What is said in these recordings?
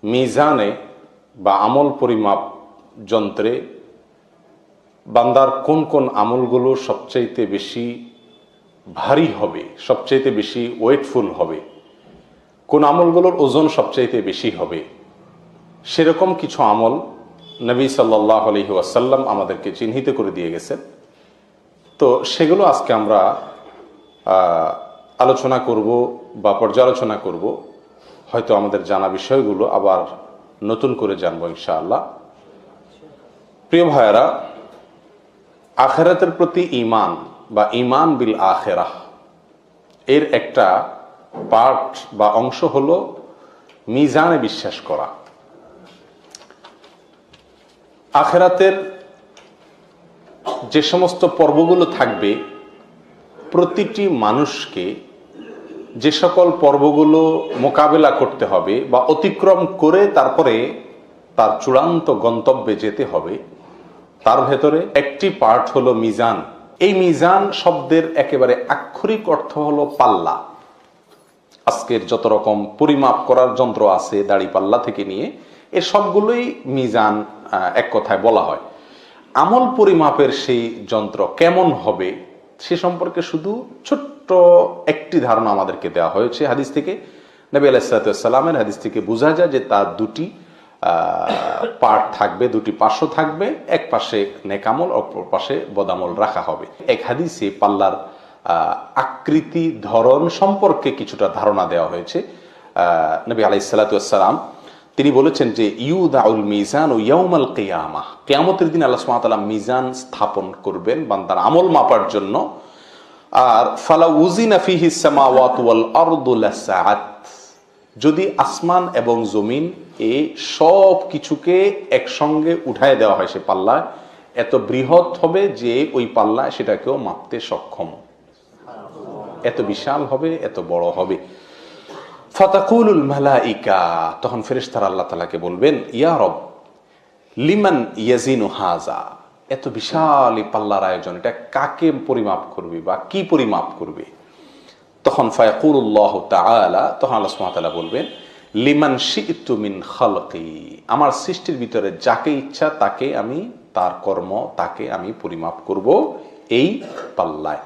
মিজানে বা আমল পরিমাপ যন্ত্রে বান্দার কোন কোন আমলগুলো সবচাইতে বেশি ভারী হবে, সবচাইতে বেশি ওয়েটফুল হবে, কোন আমলগুলোর ওজন সবচাইতে বেশি হবে, সেরকম কিছু আমল নবী সাল্লাল্লাহু আলাইহি ওয়াসাল্লাম আমাদেরকে চিহ্নিত করে দিয়ে গেছেন। তো সেগুলো আজকে আমরা আলোচনা করব বা পর্যালোচনা করব। হয়তো আমাদের জানা বিষয়গুলো আবার নতুন করে জানবো ইনশাআল্লাহ। প্রিয় ভাইয়েরা, আখিরাতের প্রতি ঈমান বা ঈমান বিল আখিরাহ এর একটা পার্ট বা অংশ হলো মিজানে বিশ্বাস করা। আখিরাতের যে সমস্ত পর্বগুলো থাকবে, প্রতিটি মানুষকে যে সকল পর্বগুলো মোকাবেলা করতে হবে বা অতিক্রম করে তারপরে তার চূড়ান্ত গন্তব্যে যেতে হবে, তার ভেতরে একটি পার্ট হলো মিজান। এই মিজান শব্দের একেবারে আক্ষরিক অর্থ হলো পাল্লা। আজকের যত রকম পরিমাপ করার যন্ত্র আছে, দাড়ি পাল্লা থেকে নিয়ে এর সবগুলোই মিজান এক কথায় বলা হয়। আমল পরিমাপের সেই যন্ত্র কেমন হবে সে সম্পর্কে শুধু ছোট্ট একটি ধারণা আমাদেরকে দেওয়া হয়েছে হাদিস থেকে। নবী আলাইহিস সালামের হাদিস থেকে বোঝা যায় যে তার দুটি পার্ট থাকবে, দুটি পার্শ্ব থাকবে। এক পাশে নেকামল, অপর পাশে বদামল রাখা হবে। এক হাদিসে পাল্লার আকৃতি, ধরন সম্পর্কে কিছুটা ধারণা দেওয়া হয়েছে। নবী আলাইহিস সালাম তিনি বলেছেন যে ইউদাউল মিজান ও ইয়াউমাল কিয়ামাহ, কিয়ামতের দিন আল্লাহ সুবহানাহু ওয়া তাআলা মিজান স্থাপন করবেন বান্দার আমল মাপার জন্য। আর ফালা উজিনা ফিহিস সামাওয়াতু ওয়াল আরদু লাসাআত, যদি আসমান এবং জমিন এই সব কিছুকে একসঙ্গে উঠায় দেওয়া হয় সে পাল্লায়, এত বৃহৎ হবে যে ওই পাল্লা সেটাকেও মাপতে সক্ষম, এত বিশাল হবে, এত বড় হবে। ফাতাকুলুল মালাইকা, তখন ফেরেশতারা আল্লাহ তাআলাকে বলবেন, ইয়া রব লিমান ইয়াজিনু হাযা, এত বিশাল এই পাল্লার আয়োজন, এটা কাকে পরিমাপ করবে বা কি পরিমাপ করবে? তখন ফায়াকুলুল্লাহু তাআলা, তখন আল্লাহ সুবহানাহু ওয়া তাআলা বলবেন, লিমান শি'তু মিন খালকি, আমার সৃষ্টির ভিতরে যাকে ইচ্ছা তাকে আমি, তার কর্ম তাকে আমি পরিমাপ করব এই পাল্লায়।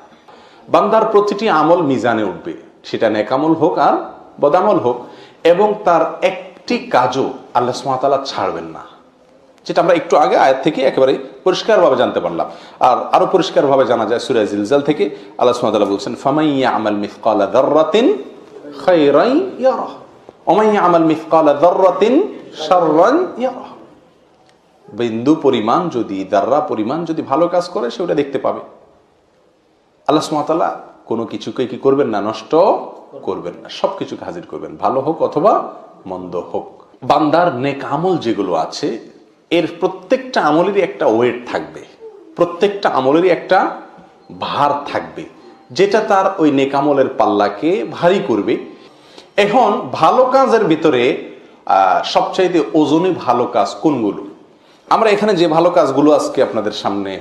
বান্দার প্রতিটি আমল মিজানে উঠবে, সেটা নেকামল হোক আর বদামল হোক, এবং তার একটি কাজও আল্লাহ সুবহানাহু ওয়া তাআলা ছাড়বেন না, যেটা আমরা একটু আগে আয়াত থেকে একেবারে পরিষ্কারভাবে জানতে পারলাম। আর আরো পরিষ্কারভাবে জানা যায় সূরা জিলজাল থেকে। আল্লাহ সুবহানাহু ওয়া তাআলা বলছেন, ফামান ইয়ামাল মিসকালা যাররাতিন খায়রান ইয়ারাহ ওয়া মান ইয়ামাল মিসকালা যাররাতিন শাররান ইয়ারাহ, বিন্দু পরিমাণ যদি, যাররা পরিমাণ যদি ভালো কাজ করে সে ওটা দেখতে পাবে। আল্লাহ সুবহানাহু ওয়া তাআলা কোনো কিছুকে কি করবেন না, নষ্ট করবেন না, সবকিছুকে হাজির করবেন, ভালো হোক অথবা মন্দ হোক। বান্দার নেক আমল যেগুলো আছে এর প্রত্যেকটা আমলেরই একটা ওয়েট থাকবে, প্রত্যেকটা আমলেরই একটা ভার থাকবে, যেটা তার ওই নেক আমলের পাল্লাকে ভারী করবে। এখন ভালো কাজের ভিতরে সবচাইতে ওজনে ভালো কাজ কোনগুলো? আমরা এখানে যে ভালো কাজগুলো আজকে আপনাদের সামনে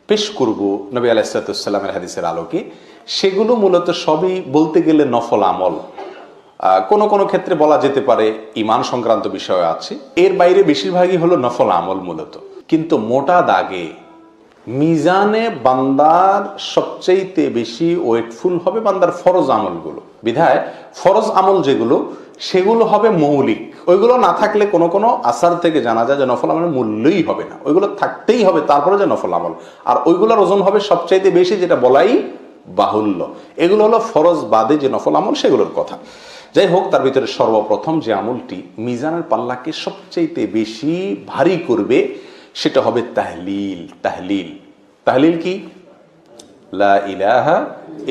পেশ করব নবী আলাইহিস সালামের হাদিসের আলোকে, সেগুলো মূলত সবই বলতে গেলে নফল আমল। কোনো কোনো ক্ষেত্রে বলা যেতে পারে ঈমান সংক্রান্ত বিষয় আছে, এর বাইরে বেশিরভাগই হলো নফল আমল মূলত। কিন্তু মোটা দাগে মিজানে বান্দার সবচাইতে বেশি ওয়েটফুল হবে বান্দার ফরজ আমলগুলো। বিধায় ফরজ আমল যেগুলো সেগুলো হবে মৌলিক, ওইগুলো না থাকলে কোনো কোনো আসার থেকে জানা যায় যে নফল আমলের মূল্যই হবে না, ওইগুলো থাকতেই হবে তারপরে যে নফল আমল। আর ওইগুলোর ওজন হবে সবচাইতে বেশি, যেটা বলাই বাহুল্য। এগুলো হলো ফরজ বাদে যে নফল আমল সেগুলোর কথা। যাই হোক, তার ভিতরে সর্বপ্রথম যে আমলটি মিজানের পাল্লাকে সবচাইতে বেশি ভারী করবে সেটা হবে তাহলিল। তাহলিল, তাহলিল কি? লা ইলাহা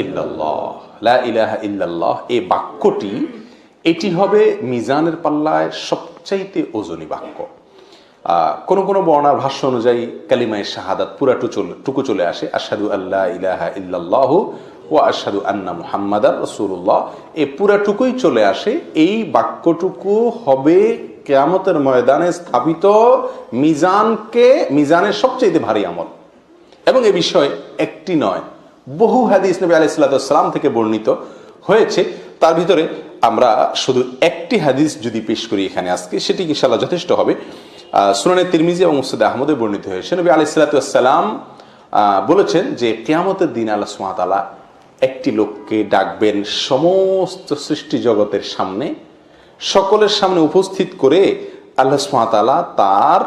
ইল্লাল্লাহ, লা ইলাহা ইল্লাল্লাহ এই বাক্যটি, এটি হবে মিজানের পাল্লায় সবচাইতে ওজনী বাক্য। কোন কোন বর্ণার ভাষ্য অনুযায়ী কালিমায়ে শাহাদাত পুরাটুকু চলে আসে, আশহাদু আল্লা ইলাহা ইল্লাল্লাহু ওয়া আশহাদু আন্না মুহাম্মাদার রাসূলুল্লাহ, এই পুরাটুকুই চলে আসে। এই বাক্যটুকু হবে কিয়ামতের ময়দানে স্থাপিত মিজানের সবচেয়ে ভারী আমল। এবং এ বিষয়ে একটি নয়, বহু হাদিস নবী আলাইহিস সালাম থেকে বর্ণিত হয়েছে। তার ভিতরে আমরা শুধু একটি হাদিস যদি পেশ করি এখানে আজকে, সেটি ইনশাআল্লাহ যথেষ্ট হবে। সুনানে তিরমিজি এবং মুসনাদ আহমদে বর্ণিত হয়েছে, নবী আলাইহিস সালাতু ওয়াস সালাম বলেছেন যে কিয়ামতের দিন আল্লাহ সুবহানাহু ওয়া তাআলা একটি লোককে ডাকবেন সমস্ত সৃষ্টি জগতের সামনে, সকলের সামনে উপস্থিত করে আল্লাহ সুবহানাহু ওয়া তাআলা তার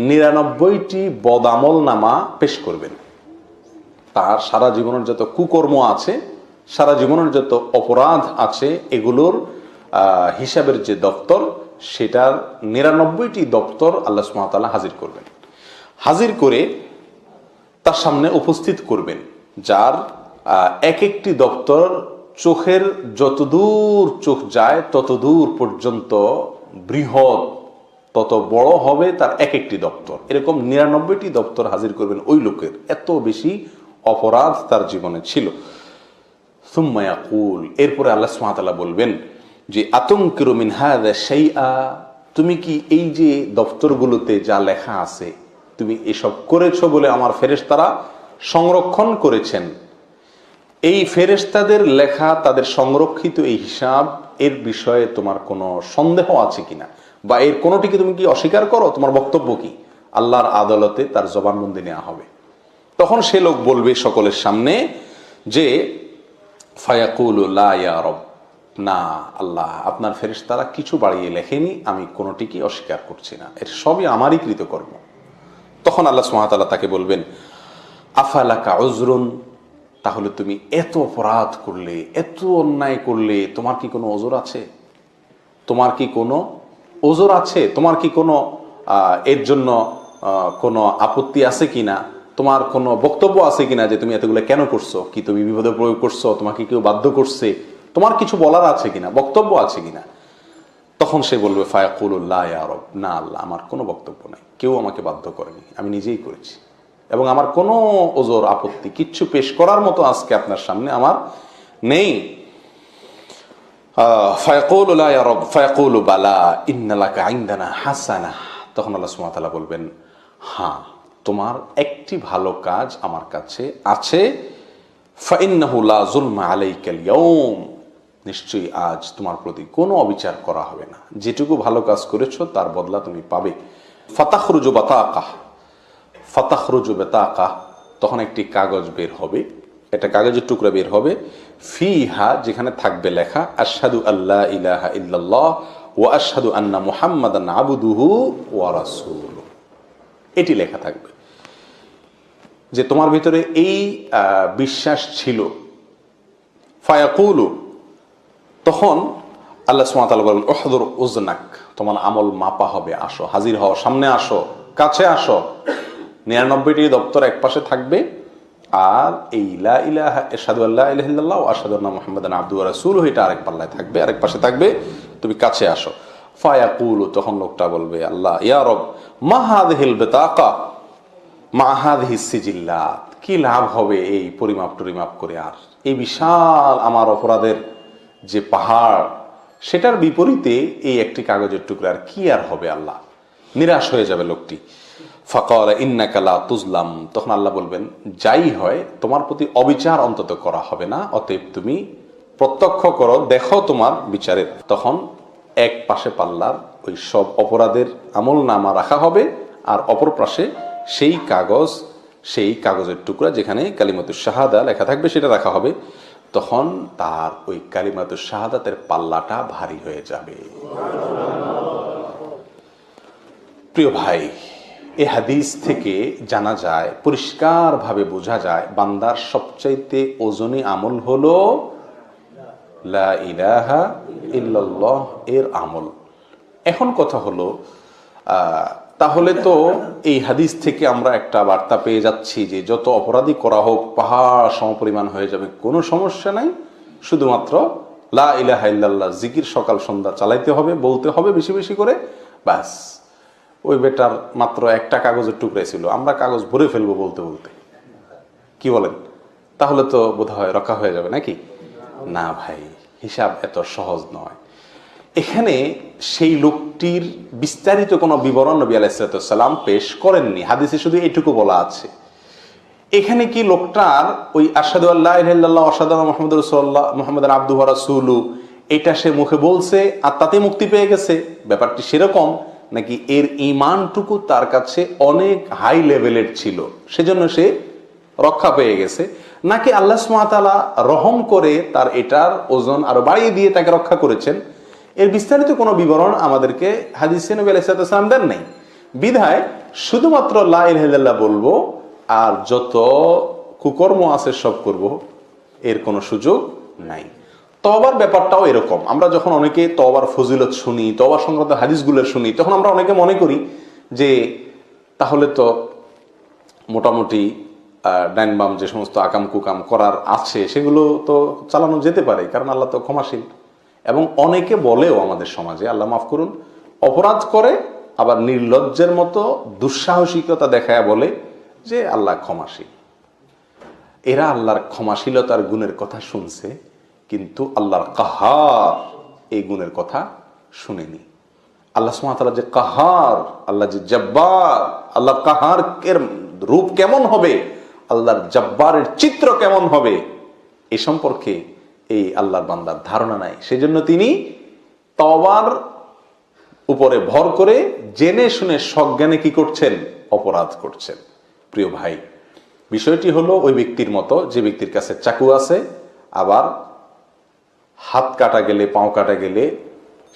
99টি বদামল নামা পেশ করবেন। তার সারা জীবনের যত কুকর্ম আছে, সারা জীবনের যত অপরাধ আছে, এগুলোর হিসাবের যে দপ্তর, সেটার 99টি দপ্তর আল্লাহ সুবহানাহু ওয়া তাআলা হাজির করবেন। হাজির করে তার সামনে উপস্থিত করবেন, যার এক একটি দপ্তর চোখের যতদূর চোখ যায় ততদূর পর্যন্ত বৃহৎ, তত বড় হবে তার এক একটি দপ্তর। এরকম 99টি দপ্তর হাজির করবেন ওই লোকের, এত বেশি অপরাধ তার জীবনে ছিল। সুম্মা ইয়াকুল, এরপরে আল্লাহ সুবহানাহু ওয়া তাআলা বলবেন যে আতুনকিরু মিন হাযা শাইআ, তুমি কি এই যে দপ্তরগুলোতে যা লেখা আছে তুমি এসব করেছো বলে আমার ফেরেশতারা সংরক্ষণ করেছেন, এই ফেরেশতাদের লেখা, তাদের সংরক্ষিত এই হিসাব, এর বিষয়ে তোমার কোনো সন্দেহ আছে কিনা, বা এর কোনোটিকে তুমি কি অস্বীকার করো, তোমার বক্তব্য কি? আল্লাহর আদালতে তার জবানবন্দি নেওয়া হবে। তখন সে লোক বলবে সকলের সামনে যে ফায়াকুলু লা ইয়া রব, না আল্লাহ, আপনার ফেরেশতারা কিছু বাড়িয়ে লেখেনি, আমি কোনোটিকে অস্বীকার করছি না, এর সবই আমারই কৃতকর্ম। তখন আল্লাহ সুবহানাহু ওয়া তাআলা তাকে বলবেন আফালাকা উযরুন, তাহলে তুমি এত অপরাধ করলে, এত অন্যায় করলে, তোমার কি কোনো ওজর আছে? তোমার কি কোনো ওজর আছে? তোমার কি কোনো এর জন্য কোনো আপত্তি আছে কিনা? তোমার কোনো বক্তব্য আছে কিনা যে তুমি এতগুলো কেন করছো? কি তুমি বিপদে প্রয়োগ করছো? তোমাকে কেউ বাধ্য করছে? তোমার কিছু বলার আছে কিনা, বক্তব্য আছে কিনা? তখন সে বলবে ফায়াকুলু লা ইয়া রব, না আল্লাহ, আমার কোনো বক্তব্য নাই, কেউ আমাকে বাধ্য করেনি, আমি নিজেই করেছি, এবং আমার কোনো ওজর আপত্তি কিচ্ছু পেশ করার মতো আজকে আপনার সামনে আমার নেই। ফায়াকুলু লা ইয়া রব ফায়াকুলু বালা ইন্না লাকা ইনদানা হাসানা, তখন আল্লাহ সুবহানাহু ওয়া তাআলা বলবেন হ্যাঁ, তোমার একটি ভালো কাজ আমার কাছে আছে। ফাইন্নাহু লা যুলমা আলাইকাল ইয়াউম, নিশ্চয়ই আজ তোমার প্রতি কোনো অবিচার করা হবে না, যেটুকু ভালো কাজ করেছো তার বদলা তুমি পাবে। ফাতাখরুজু বাতাকা, ফাতাখরুজু বাতাকা, তখন একটি কাগজ বের হবে, একটা কাগজের টুকরা বের হবে, ফিহা, যেখানে থাকবে লেখা আশহাদু আল্লা ইলাহা ইল্লাল্লাহ ওয়া আশহাদু আন্না মুহাম্মাদান আবদুহু ওয়া রাসূলুহু, এটি লেখা থাকবে যে তোমার ভিতরে এই বিশ্বাস ছিল। ফায়াকুলু, তখন আল্লাহ সুবহানাহু ওয়া তাআলা বলেন উহদুর উজনাক, তোমার আমল মাপা হবে, আসো, হাজির হও, সামনে আসো, কাছে আসো। 99টি দপ্তর এক পাশে থাকবে, আর এই লা ইলাহা আশহাদু আল্লা ইলাহা ইল্লাল্লাহ ওয়া আশহাদু আন্না মুহাম্মাদান আবদুহু ওয়া রাসূলুহু, এটা আরেক পাল্লায় থাকবে, আরেক পাশে থাকবে, তুমি কাছে আসো। ফায়াকুলু, তখন লোকটা বলবে আল্লাহ ইয়া রব মা হাযিহিল বিতাকা মা হাযিহিস সিজিল্লাত, কি লাভ হবে এই পরিমাপ টরিমাপ করে, আর এই বিশাল আমার অপরাধের যে পাহাড়, সেটার বিপরীতে এই একটি কাগজের টুকরার কি আর হবে আল্লাহ? নিরাশ হয়ে যাবে লোকটি। ফাকাল ইন্নাকা লা তুজলাম, তখন আল্লাহ বলবেন যাই হয় তোমার প্রতি অবিচার অন্তত করা হবে না, অতএব তুমি প্রত্যক্ষ করো, দেখো তোমার বিচারের। তখন এক পাশে পাল্লার ওই সব অপরাধের আমল নামা রাখা হবে, আর অপর পাশে সেই কাগজ, সেই কাগজের টুকরা যেখানে কালিমাতুশ শাহাদা লেখা থাকবে সেটা রাখা হবে। তখন তার ওই কালিমাতুশ শাহাদাতের পাল্লাটা ভারী হয়ে যাবে। প্রিয় ভাই, এই হাদিস থেকে জানা যায়, পরিষ্কারভাবে বোঝা যায়, বান্দার সবচাইতে ওজনী আমল হলো লা ইলাহা ইল্লাল্লাহ এর আমল। এখন কথা হলো, তাহলে তো এই হাদিস থেকে আমরা একটা বার্তা পেয়ে যাচ্ছি যে যত অপরাধী করা হোক পাহাড় সমপরিমাণ হয়ে যাবে, কোনো সমস্যা নাই, শুধুমাত্র লা ইলাহা ইল্লাল্লাহ জিকির সকাল সন্ধ্যা চালাইতে হবে, বলতে হবে বেশি বেশি করে, ব্যাস। ওই বেটার মাত্র একটা কাগজের টুকরা ছিল, আমরা কাগজ ভরে ফেলবো বলতে বলতে, কি বলেন? তাহলে তো বোধহয় রক্ষা হয়ে যাবে নাকি? না ভাই, হিসাব এত সহজ নয়। এখানে সেই লোকটির বিস্তারিত কোনো বিবরণ নবী আলাইহিস সালাম পেশ করেননি, হাদিসে শুধু এইটুকু বলা আছে। এখানে কি লোকটার ওই আশহাদু আল্লা ইলাহা ইল্লাল্লাহ আশহাদু আন্না মুহাম্মাদুর রাসূলুল্লাহ মুহাম্মাদান আবদুহু ওয়া রাসূলুহু এটা সে মুখে বলছে আর তাতে মুক্তি পেয়ে গেছে, ব্যাপারটি সেরকম, নাকি এর ঈমানটুকু তার কাছে অনেক হাই লেভেলের ছিল সেজন্য সে রক্ষা পেয়ে গেছে, নাকি আল্লাহ সুবহানাহু ওয়া তাআলা রহম করে তার এটার ওজন আরো বাড়িয়ে দিয়ে তাকে রক্ষা করেছেন, এর বিস্তারিত কোনো বিবরণ আমাদেরকে হাদিসে নবী আলাইহিস সালাম দেন নাই। বিধায় শুধুমাত্র লা ইলাহা ইল্লাল্লাহ বলবো আর যত কুকর্ম আছে সব করব, এর কোনো সুযোগ নাই। তওবার ব্যাপারটাও এরকম, আমরা যখন অনেকে তওবার ফজিলত শুনি, তওবা সংক্রান্ত হাদিসগুলো শুনি, তখন আমরা অনেকে মনে করি যে তাহলে তো মোটামুটি ডাইন বাম যে সমস্ত আকাম কুকাম করার আছে সেগুলো তো চালানো যেতে পারে, কারণ আল্লাহ তো ক্ষমাশীল। এবং অনেকে বলেও আমাদের সমাজে, আল্লাহ মাফ করুন, অপরাধ করে আবার নির্লজ্জের মতো দুঃসাহসিকতা দেখায় বলে যে আল্লাহ ক্ষমাশীল। এরা আল্লাহর ক্ষমাশীলতার গুণের কথা শুনছে, কিন্তু আল্লাহর কাহার এই গুণের কথা শুনেনি। আল্লাহ সুবহানাহু ওয়া তাআলা যে কাহার, আল্লাহ যে জব্বার, আল্লাহ কাহার এর রূপ কেমন হবে, আল্লাহর জব্বারের চিত্র কেমন হবে, এ সম্পর্কে এই আল্লাহর বান্দার ধারণা নাই। সেজন্য তিনি তওবার উপরে ভর করে জেনে শুনে সজ্ঞানে কি করছেন, অপরাধ করছেন। প্রিয় ভাই, বিষয়টি হলো ওই ব্যক্তির মতো যে ব্যক্তির কাছে চাকু আছে, আবার হাত কাটা গেলে, পাও কাটা গেলে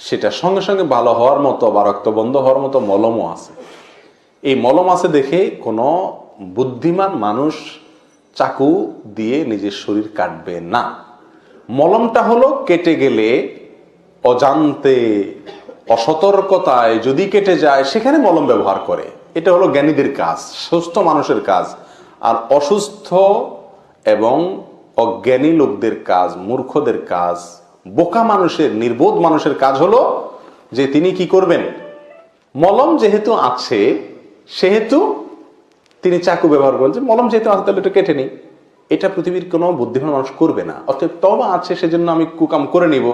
সেটা সঙ্গে সঙ্গে ভালো হওয়ার মতো বা রক্ত বন্ধ হওয়ার মতো মলমও আছে। এই মলম আছে দেখে কোনো বুদ্ধিমান মানুষ চাকু দিয়ে নিজের শরীর কাটবে না। মলমটা হলো কেটে গেলে অজান্তে, অসতর্কতায় যদি কেটে যায় সেখানে মলম ব্যবহার করে, এটা হলো জ্ঞানীদের কাজ, সুস্থ মানুষের কাজ। আর অসুস্থ এবং অজ্ঞানী লোকদের কাজ, মূর্খদের কাজ, বোকা মানুষের, নির্বোধ মানুষের কাজ হলো যে তিনি কি করবেন, মলম যেহেতু আছে সেহেতু তিনি চাকু ব্যবহার করেন, যে মলম যেহেতু আছে তাহলে এটা কেটে নেই। এটা পৃথিবীর কোনো বুদ্ধিমান মানুষ করবে না। অর্থাৎ তওবা আছে সেজন্য আমি কুকাম করে নিব,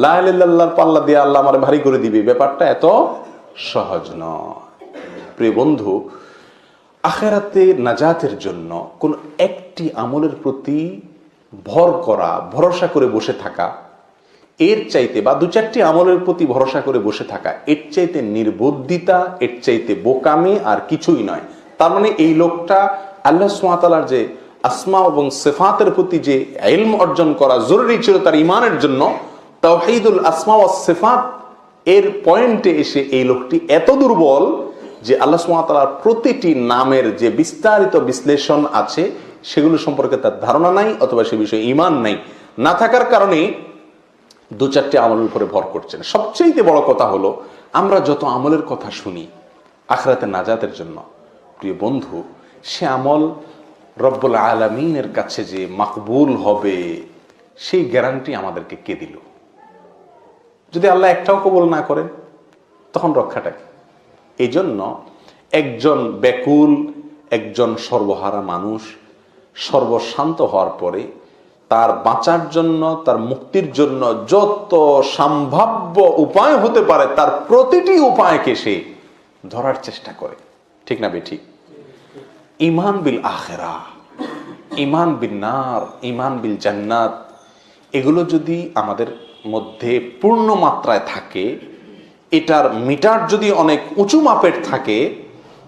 লা ইলাহা ইল্লাল্লাহর পাল্লা দিয়ে আল্লাহ আমার ভারী করে দিবে, ব্যাপারটা এত সহজ নয়। প্রিয় বন্ধু, আখিরাতে নাজাতের জন্য কোন একটি আমলের প্রতি ভর করা, ভরসা করে বসে থাকা, এর চাইতে বা দু চারটি আমলের প্রতি ভরসা করে বসে থাকা, এর চাইতে নির্বুদ্ধিতা, এর চাইতে বোকামি আর কিছুই নয়। তার মানে এই লোকটা আল্লাহ সুবহানাহু ওয়া তাআলার যে আসমা এবং সিফাতের প্রতি যে ইলম অর্জন করা জরুরি ছিল তার ঈমানের জন্য, তাওহীদুল আসমা ওয়াস সিফাত এর পয়েন্টে এসে এই লোকটি এত দুর্বল যে আল্লাহ সুবহানাহু ওয়া তাআলার প্রতিটি নামের যে বিস্তারিত বিশ্লেষণ আছে সেগুলো সম্পর্কে তার ধারণা নাই, অথবা সে বিষয়ে ঈমান নাই। না থাকার কারণে দু চারটি আমলের উপরে ভর করছেন। সবচেয়ে বড় কথা হলো, আমরা যত আমলের কথা শুনি আখিরাতে নাজাতের জন্য, প্রিয় বন্ধু, সে আমল রব্বুল আলামিনের কাছে যে মাকবুল হবে সেই গ্যারান্টি আমাদেরকে কে দিল? যদি আল্লাহ একটাও কবুল না করেন তখন রক্ষাটা কি? এই জন্য একজন ব্যাকুল, একজন সর্বহারা মানুষ সর্বশান্ত হওয়ার পরে তার বাঁচার জন্য, তার মুক্তির জন্য যত সম্ভাব্য উপায় হতে পারে তার প্রতিটি উপায়কে সে ধরার চেষ্টা করে। ঠিক না বেঠিক? ঈমান বিল আখিরাহ, ঈমান বিন নার, ঈমান বিল জান্নাত, এগুলো যদি আমাদের মধ্যে পূর্ণ মাত্রায় থাকে, এটার মিটার যদি অনেক উঁচু মাপের থাকে,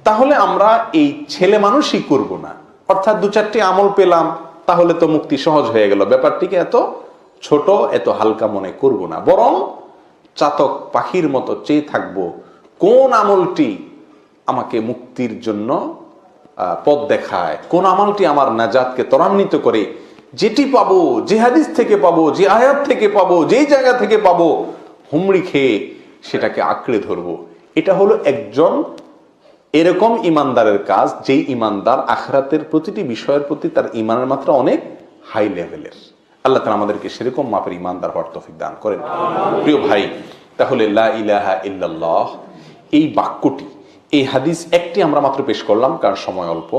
তাহলে আমরা এই ছেলে মানুষই করব না। অর্থাৎ দু চারটি আমল পেলাম তাহলে তো মুক্তি সহজ হয়ে গেল, ব্যাপারটিকে এত ছোট, এত হালকা মনে করব না। বরং চাতক পাখির মতো চেয়ে থাকবো কোন আমলটি আমাকে মুক্তির জন্য পথ দেখায়, কোন আমলটি আমার নাজাতকে ত্বরান্বিত করে, যেটি পাবো, যে হাদিস থেকে পাবো, যে আয়াত থেকে পাবো, যেই জায়গা থেকে পাবো, হুমড়ি খেয়ে সেটাকে আঁকড়ে ধরবো। এটা হলো একজন এরকম ইমানদারের কাজ, যেই ইমানদার আখিরাতের প্রতিটি বিষয়ের প্রতি তার ইমানের মাত্রা অনেক হাই লেভেলের। আল্লাহ তাআলা আমাদেরকে সেরকম মাপের ইমানদার হওয়ার তৌফিক দান করেন। প্রিয় ভাই, তাহলে লা ইলাহা ইল্লাল্লাহ এই বাক্যটি, এই হাদিস একটি আমরা মাত্র পেশ করলাম কারণ সময় অল্প।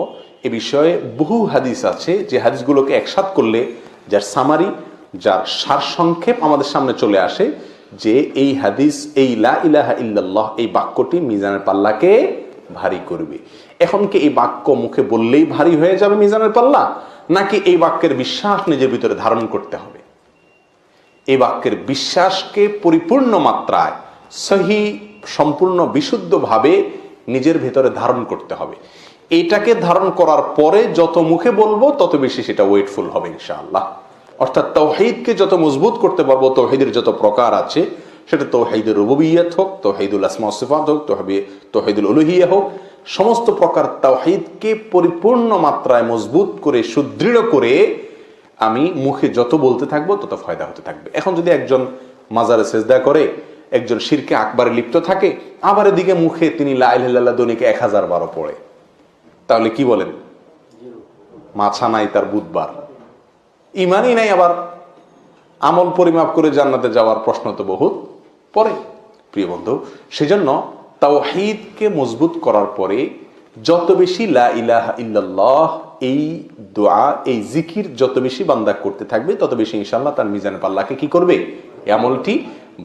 এ বিষয়ে বহু হাদিস আছে যে হাদিসগুলোকে একসাথ করলে যার সামারি, যার সারসংক্ষেপ আমাদের সামনে চলে আসে যে এই হাদিস, এই লা ইলাহা ইল্লাল্লাহ এই বাক্যটি মিজানের পাল্লাকে ভারী করবে। এখন কি এই বাক্য মুখে বললেই ভারী হয়ে যাবে মিজানের পাল্লা, নাকি এই বাক্যের বিশ্বাস নিজের ভিতরে ধারণ করতে হবে? এই বাক্যের বিশ্বাসকে পরিপূর্ণ মাত্রায় সহি, সম্পূর্ণ বিশুদ্ধভাবে নিজের ভেতরে ধারণ করতে হবে। এটাকে ধারণ করার পরে যত মুখে বলবো তত বেশি সেটা ওয়েটফুল হবে ইনশাআল্লাহ। অর্থাৎ তাওহীদকে যত মজবুত করতে পারবো, তাওহীদের যত প্রকার আছে, সেটা তাওহীদুর রুবুবিয়্যাত হোক, তাওহীদুল আসমা ওয়াস সিফাত হোক, তাওহীদুল উলুহিয়্যাহ হোক, সমস্ত প্রকার তাওহীদকে পরিপূর্ণ মাত্রায় মজবুত করে সুদৃঢ় করে আমি মুখে যত বলতে থাকবো তত ফায়দা হতে থাকবে। এখন যদি একজন মাজারে সেজদা করে, একজন শিরকে আকবারে লিপ্ত থাকে, আবার এদিকে মুখে তিনি লা ইলাহা ইল্লাল্লাহ দনিকে 1000 বারো পড়ে, তাহলে কি বলেন? মাছা নাই তার বুধবার, ইমানই নাই, আবার আমল পরিমাপ করে জান্নাতে যাওয়ার প্রশ্ন তো বহুত পরে। প্রিয় বন্ধু, সেজন্য তাওহীদকে মজবুত করার পরে যত বেশি লা ইলাহা ইল্লাল্লাহ এই দোয়া, এই জিকির যত বেশি বান্দা করতে থাকবে তত বেশি ইনশাআল্লাহ তার মিজানে পাল্লাকে কি করবে? এই আমলটি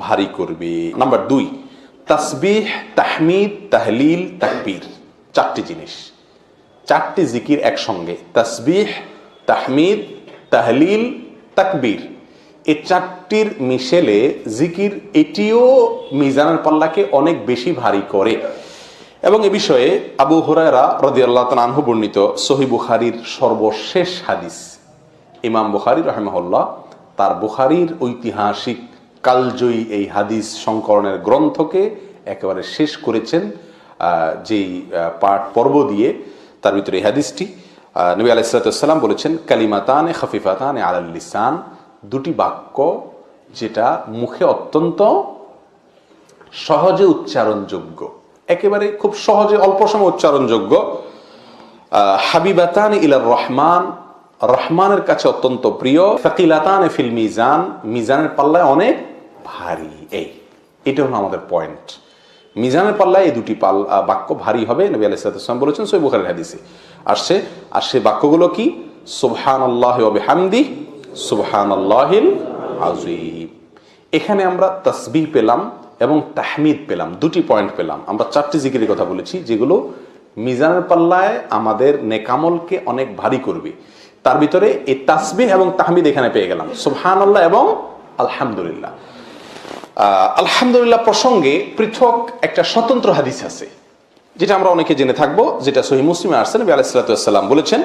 ভারী করবে। নাম্বার 2, তাসবিহ, তাহমিদ, তাহলিল, তাকবীর। 4টি জিনিস, 4টি জিকির একসঙ্গে। তাসবিহ, তাহমিদ, তাহলিল, তাকবীর, এই 4টির মিশেলে জিকির, এটিও মিজানের পাল্লাকে অনেক বেশি ভারী করে। এবং এ বিষয়ে আবু হুরায়রা রাদিয়াল্লাহু তাআলা আনহু বর্ণিত সহিহ বুখারীর সর্বশেষ হাদিস, ইমাম বুখারী রাহিমাহুল্লাহ তার বুখারীর ঐতিহাসিক কালজয়ী এই হাদিস সংকলনের গ্রন্থকে একেবারে শেষ করেছেন যেই পর্ব দিয়ে, তার ভিতরে এই হাদিসটি। নবী আলাইহিস সালাতু ওয়াস সালাম বলেছেন, কালিমাতানে খাফিফাতানে আলাল লিসান, 2টি বাক্য যেটা মুখে অত্যন্ত সহজে উচ্চারণযোগ্য, একেবারে খুব সহজে অল্প সময় উচ্চারণযোগ্য। হাবিবাতান ইলার রহমান, রহমানের কাছে অত্যন্ত প্রিয়। ফাকিলাতান ফিল মিজান, মিজানের পাল্লায় অনেক ভারী। এটা হলো আমাদের পয়েন্ট। মিজানের পাল্লায় এই 2টি বাক্য ভারী হবে। নবী আলাইহিস সালাতু ওয়াস সালাম বলেছেন, সহিহ বুখারীর হাদিসে আসছে। আর সেই বাক্যগুলো কি? সুবহানাল্লাহি ওয়া বিহামদিহি, সুবহানাল্লাহিল আযীম। এখানে আমরা তাসবিহ পেলাম এবং তাহমিদ পেলাম, 2টি পয়েন্ট পেলাম। আমরা 4টি জিকিরের কথা বলেছি যেগুলো মিজানের পাল্লায় আমাদের নেকামলকে অনেক ভারী করবে। তার ভিতরে এই তাসবিহ এবং তাহমিদ এখানে পেয়ে গেলাম, সুবহানাল্লাহ এবং আলহামদুলিল্লাহ। আলহামদুলিল্লাহ প্রসঙ্গে পৃথক একটা স্বতন্ত্র হাদিস আছে, যেটা আমরা অনেকে জেনে থাকবো, যেটা সহিহ মুসলিমে আসছে। নবী আলাইহিস সালাতু ওয়াস সালাম বলেছেন,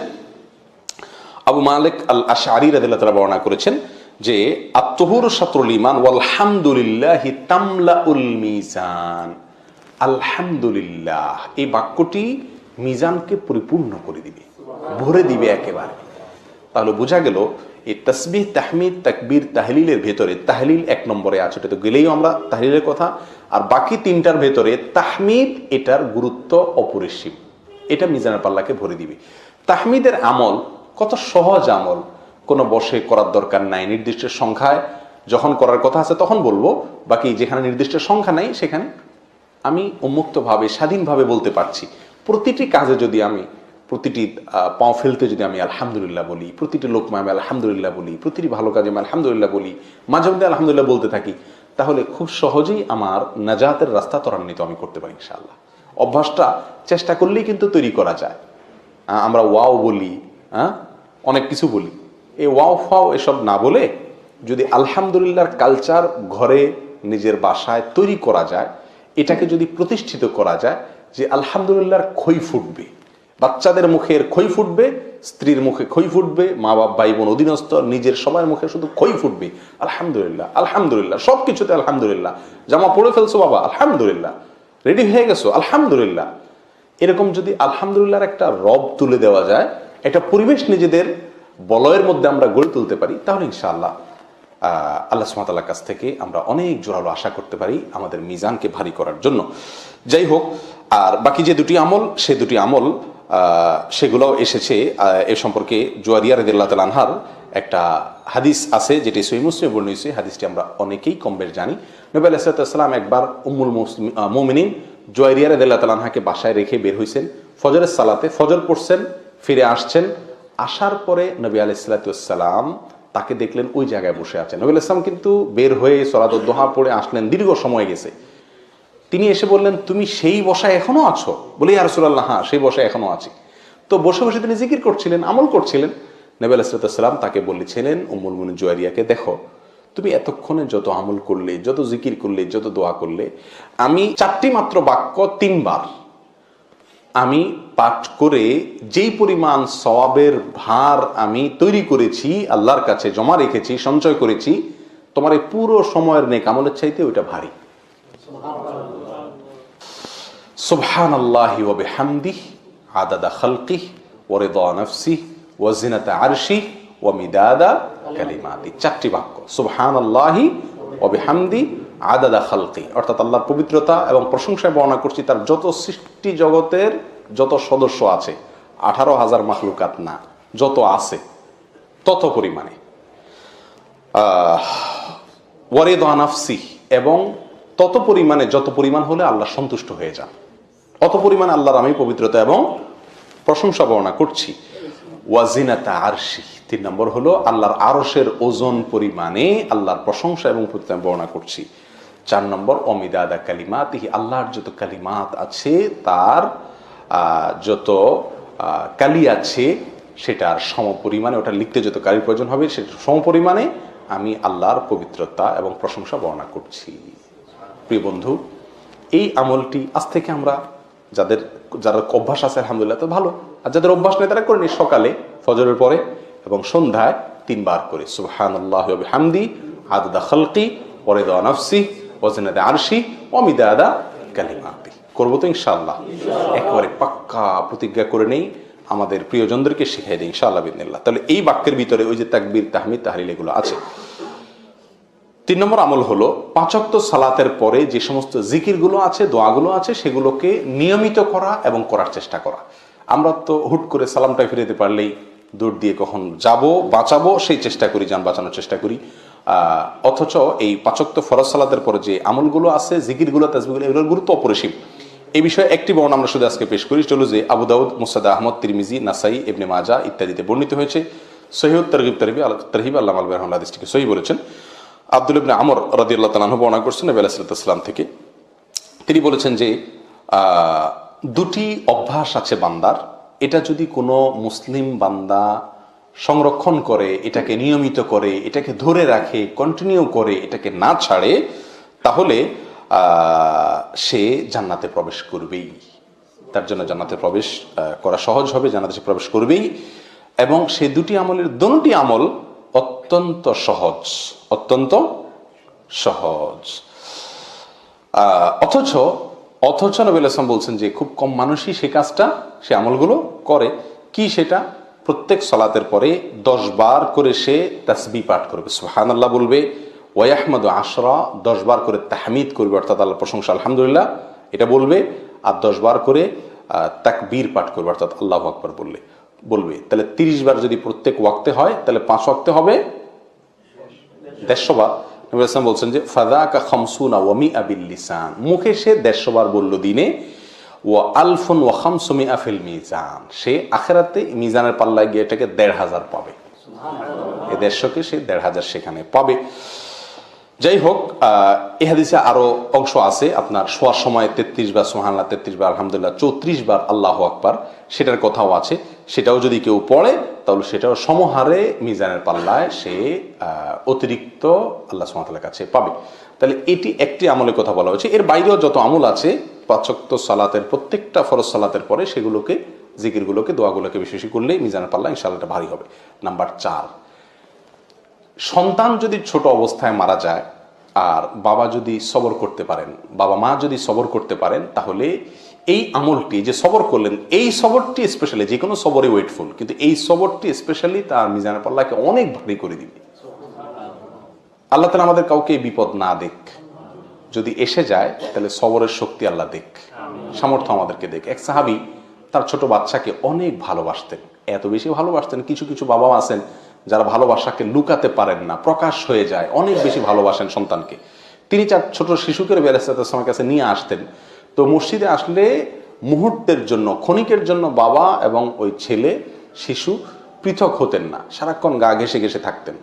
আবু মালিক আল আশআরী রাদিয়াল্লাহু তাআলা বর্ণনা করেছেন যে, আত-তুহুরু শাতরুল ঈমান ওয়াল হামদুলিল্লাহি তামলাউল মিজান। আলহামদুলিল্লাহ এই বাক্যটি মিজানকে পরিপূর্ণ করে দিবে, ভরে দিবে একেবারে। তাহলে বোঝা গেল এই তাসবিহ, তাহমিদ, তাকবীর, তাহলিলের ভেতরে তাহলিল 1 নম্বরে আছে, এটা তো গেলেই আমরা তাহলিলের কথা। আর বাকি 3টার ভেতরে তাহমিদ, এটার গুরুত্ব অপরিসীম, এটা মিজানের পাল্লাকে ভরে দিবে। তাহমিদের আমল কত সহজ আমল, কোনো বসে করার দরকার নাই, নির্দিষ্ট সংখ্যায় যখন করার কথা আছে তখন বলবো, বাকি যেখানে নির্দিষ্ট সংখ্যা নাই সেখানে আমি উন্মুক্তভাবে স্বাধীনভাবে বলতে পারছি। প্রতিটি কাজে যদি আমি, প্রতিটি পাও ফেলতে যদি আমি আলহামদুলিল্লাহ বলি, প্রতিটি লোকমা আমি আলহামদুলিল্লাহ বলি, প্রতিটি ভালো কাজে আমি আলহামদুলিল্লাহ বলি, মাঝে মধ্যে আলহামদুলিল্লাহ বলতে থাকি, তাহলে খুব সহজেই আমার নাজাতের রাস্তা ত্বরান্বিত আমি করতে পারি ইনশাআল্লাহ। অভ্যাসটা চেষ্টা করলেই কিন্তু তৈরি করা যায়। আমরা ওয়াও বলি, অনেক কিছু বলি, এই ওয়াও ফাও এসব না বলে যদি আলহামদুলিল্লাহর কালচার ঘরে নিজের বাসায় তৈরি করা যায়, এটাকে যদি প্রতিষ্ঠিত করা যায় যে আলহামদুলিল্লাহর খই ফুটবে, বাচ্চাদের মুখের খই ফুটবে, স্ত্রীর মুখে খই ফুটবে, মা বাপ ভাই বোন অধীনস্থ নিজের সবার মুখে শুধু খই ফুটবে, আলহামদুলিল্লাহ আলহামদুলিল্লাহ, সব কিছুতে আলহামদুলিল্লাহ, জামা পরে ফেলছো বাবা আলহামদুলিল্লাহ, রেডি হয়ে গেছো আলহামদুলিল্লাহ। এরকম যদি আলহামদুলিল্লাহর একটা রব তুলে দেওয়া যায়, একটা পরিবেশ নিজেদের বলয়ের মধ্যে আমরা গড়ে তুলতে পারি, তাহলে ইনশাআল্লাহ আল্লাহ সুবহানাহু ওয়া তাআলার কাছ থেকে আমরা অনেক জোরালো আশা করতে পারি আমাদের মিজানকে ভারী করার জন্য। যাই হোক, আর বাকি যে 2টি আমল, সে 2টি আমল সেগুলোও এসেছে। এ সম্পর্কে জুয়ারিয়া রাদিয়াল্লাহু তাআলা আনহার একটা হাদিস আছে, যেটি সহিহ মুসলিমে বর্ণিত হয়েছে। হাদিসটি আমরা অনেকেই কম বেশ জানি। নবী আলাইহিস সালাতু ওয়াস সালাম একবার উম্মুল মুমিনিন জুয়ারিয়া রাদিয়াল্লাহু তাআলা আনহাকে বাসায় রেখে বের হয়েছেন, ফজরের সালাতে ফজর পড়ছেন, ফিরে আসছেন। আসার পরে নবী আলাইহিস সালাতু ওয়াস সালাম তাকে দেখলেন ওই জায়গায় বসে আছেন। নবী আলাইহিস সালাম কিন্তু বের হয়ে সলাতুদ দুহা পড়ে আসলেন, দীর্ঘ সময় গেছে। তিনি এসে বললেন, তুমি সেই বসায় এখনো আছো? বলে, ইয়া রাসূলুল্লাহ, হ্যাঁ সেই বসায় এখনো আছি। তো বসে বসে তিনি জিকির করছিলেন, আমল করছিলেন। নবী আলাইহিস সালাতু ওয়াস সালাম তাকে বলেছিলেন, উম্মুল মুমিনিন জুয়ারিয়াকে, দেখো তুমি এতক্ষণে যত আমল করলে, যত জিকির করলে, যত দোয়া করলে, আমি 4টি মাত্র বাক্য 3 বার আমি পাঠ করে যেই পরিমাণ সওয়াবের ভার আমি তৈরি করেছি, আল্লাহর কাছে জমা রেখেছি, সঞ্চয় করেছি, তোমার এই পুরো সময়ের নেক আমলের চাইতে ওইটা ভারী। সুবহানাল্লাহি ওয়া বিহামদিহি আদাদা খালকিহি ওয়া রিদা নাফসিহি ওয়া জিনাতা আরশিহি ওয়া মিদাদা কালিমাতিহি। 4টি বাক্য, সুবহানাল্লাহি ওয়া বিহামদিহি আদাদা খালকি, অর্থাৎ আল্লাহর পবিত্রতা এবং প্রশংসায় বর্ণনা করছি তার যত সৃষ্টি জগতের যত সদস্য আছে, 18,000 মাখলুকাত না, যত আছে তত পরিমাণে, ওয়ারিদা নাফসি, এবং তত পরিমাণে যত পরিমাণ হলে আল্লাহ সন্তুষ্ট হয়ে যান, অত পরিমাণে আল্লাহর আমি পবিত্রতা এবং প্রশংসা বর্ণনা করছি। ওয়াজিনাতা আরশি, 3 নম্বর হলো আল্লাহর আরশের ওজন পরিমাণে আল্লাহর প্রশংসা এবং পবিত্রতা বর্ণনা করছি। 4 নম্বর অমিদাদা কালিমাতিহি, আল্লাহর যত কালিমাত আছে, তার যত কালি আছে সেটার সম পরিমাণে, ওটা লিখতে যত কালির প্রয়োজন হবে সেটার সম পরিমাণে আমি আল্লাহর পবিত্রতা এবং প্রশংসা বর্ণনা করছি। প্রিয় বন্ধু, এই আমলটি আজ থেকে আমরা যারা অভ্যাস আছে আলহামদুলিল্লাহ তো ভালো, আর যাদের অভ্যাস নেই তারা করে নি, সকালে ফজরের পরে এবং সন্ধ্যায় 3 বার করে সুবহানাল্লাহি ওয়া বিহামদিহি আদাদা খালকি ওয়া রিদা নাফসি ওয়া জিনাতা আরশি ওয়া মিদাদা কালিমাতি। করবো তো ইনশাআল্লাহ, একেবারে পাক্কা প্রতিজ্ঞা করে নেই, আমাদের প্রিয়জনদেরকে শিখাই দিই ইনশাআল্লাহ বিদিনিল্লাহ। তাহলে এই বাক্যের ভিতরে ওই যে তাকবীর, তাহমিদ, তাহলিল এগুলো আছে। 3 নম্বর আমল হলো 5 ওয়াক্ত সালাতের পরে যে সমস্ত জিকিরগুলো আছে, দোয়াগুলো আছে, সেগুলোকে নিয়মিত করা এবং করার চেষ্টা করা। আমরা তো হুট করে সালামটা ফিরে দিতে পারলেই দৌড় দিয়ে কখন যাব, বাঁচাবো সেই চেষ্টা করি, যান বাঁচানোর চেষ্টা করি। অথচ এই 5 ওয়াক্ত ফরজ সালাতের পরে যে আমলগুলো আছে, জিকিরগুলো, তাসবিহগুলো, এগুলোর গুরুত্ব অপরিসীম। এই বিষয়ে একটি বর্ণনা আমরা শুধু আজকে পেশ করি, চলো যে আবু দাউদ, মুসনাদ আহমদ, তিরমিজি, নাসাই, ইবনে মাজাহ ইত্যাদিতে বর্ণিত হয়েছে। সহিহ তারগিব তারহিব আল্লামা আল-বায়হাকি রাহিমাহুল্লাহ হাদিসটিকে সহিহ বলেছেন। আব্দুল্লাহ ইবনে আমর রাদিয়াল্লাহু তাআলা আনহু বর্ণনা করছেন নবী আলাইহিস সালাম থেকে, তিনি বলেছেন যে 2টি অভ্যাস আছে বান্দার, এটা যদি কোনো মুসলিম বান্দা সংরক্ষণ করে, এটাকে নিয়মিত করে, এটাকে ধরে রাখে, কন্টিনিউ করে, এটাকে না ছাড়ে, তাহলে সে জান্নাতে প্রবেশ করবেই। তার জন্য জান্নাতে প্রবেশ করা সহজ হবে, জান্নাতে সে প্রবেশ করবেই। এবং সেই 2টি আমলের দোনোটি আমল অত্যন্ত সহজ, অত্যন্ত সহজ। অথচ নবী আলাইহিস বলছেন যে খুব কম মানুষই সে কাজটা, সে আমলগুলো করে। কি সেটা? প্রত্যেক সালাতের পরে 10 বার করে সে তাসবিহ পাঠ করবে, সুবহানাল্লাহ বলবে, ওয়াহমাদু 10 10 বার করে তাহমিদ করবে, অর্থাৎ আল্লাহর প্রশংসা আলহামদুলিল্লাহ এটা বলবে, আর 10 বার করে তাকবীর পাঠ করবে, অর্থাৎ আল্লাহু আকবার বলবে। তাহলে 30 বার যদি প্রত্যেক ওয়াক্তে হয়, তাহলে 5 ওয়াক্তে হবে 150 বার। নবী সাল্লাল্লাহু আলাইহি ওয়াসাল্লাম বলছেন যে ফাযাকা খামসুনা ওয়া মিআ বিল লিসান, মুখে সে 150 বার বলল দিনে, ওয়া আলফুন ওয়া খামসুমিআ ফিল মিজান, সে আখিরাতে মিজানের পাল্লায় গিয়ে এটাকে 1,500 পাবে। সুবহানাল্লাহ, এই 150কে সে 1,500 সেখানে পাবে। যাই হোক, এই হাদিসে আরো অংশ আছে, আপনার শোয়ার সময় 33 বার সুবহানাল্লাহ, 33 বার আলহামদুলিল্লাহ, 34 বার আল্লাহু আকবার, সেটার কথাও আছে। সেটাও যদি কেউ পড়ে তাহলে সেটাও সমহারে মিজানের পাল্লায় সে অতিরিক্ত আল্লাহ সুবহানাহু ওয়া তাআলার কাছে পাবে। তাহলে এটি একটি আমলের কথা বলা হয়েছে। এর বাইরেও যত আমল আছে 5 ওয়াক্ত সালাতের প্রত্যেকটা ফরজ সালাতের পরে সেগুলোকে, জিকিরগুলোকে, দোয়াগুলোকে বেশি বেশি করলে মিজানের পাল্লা ইনশাআল্লাহ এটা ভারী হবে। নাম্বার 4, সন্তান যদি ছোট অবস্থায় মারা যায় আর বাবা যদি সবর করতে পারেন, বাবা মা যদি সবর করতে পারেন, তাহলে এই আমলটি যে সবর করলেন, এই সবরটি স্পেশালি, যে কোনো সবরে ওয়েটফুল, কিন্তু এই সবরটি স্পেশালি তার মিজানের পাল্লাকে অনেক ভারী করে দিবে। আল্লাহ তাআলা আমাদের কাউকে বিপদ না দেখ, যদি এসে যায় তাহলে সবরের শক্তি আল্লাহ দেখ, সামর্থ্য আমাদেরকে দেখ। এক সাহাবী তার ছোট বাচ্চাকে অনেক ভালোবাসতেন, এত বেশি ভালোবাসতেন, কিছু কিছু বাবা আছেন যারা ভালোবাসাকে লুকাতে পারেন না, প্রকাশ হয়ে যায়, অনেক বেশি ভালোবাসেন সন্তানকে। তিনি তার ছোট শিশুকে নবী আলাইহিস সালামের কাছে নিয়ে আসতেন। তো মসজিদে আসলে মুহূর্তের জন্য, ক্ষণিকের জন্য বাবা এবং ওই ছেলে শিশু পৃথক হতেন না, সারাক্ষণ গা ঘেঁষে ঘেঁষে থাকতেন।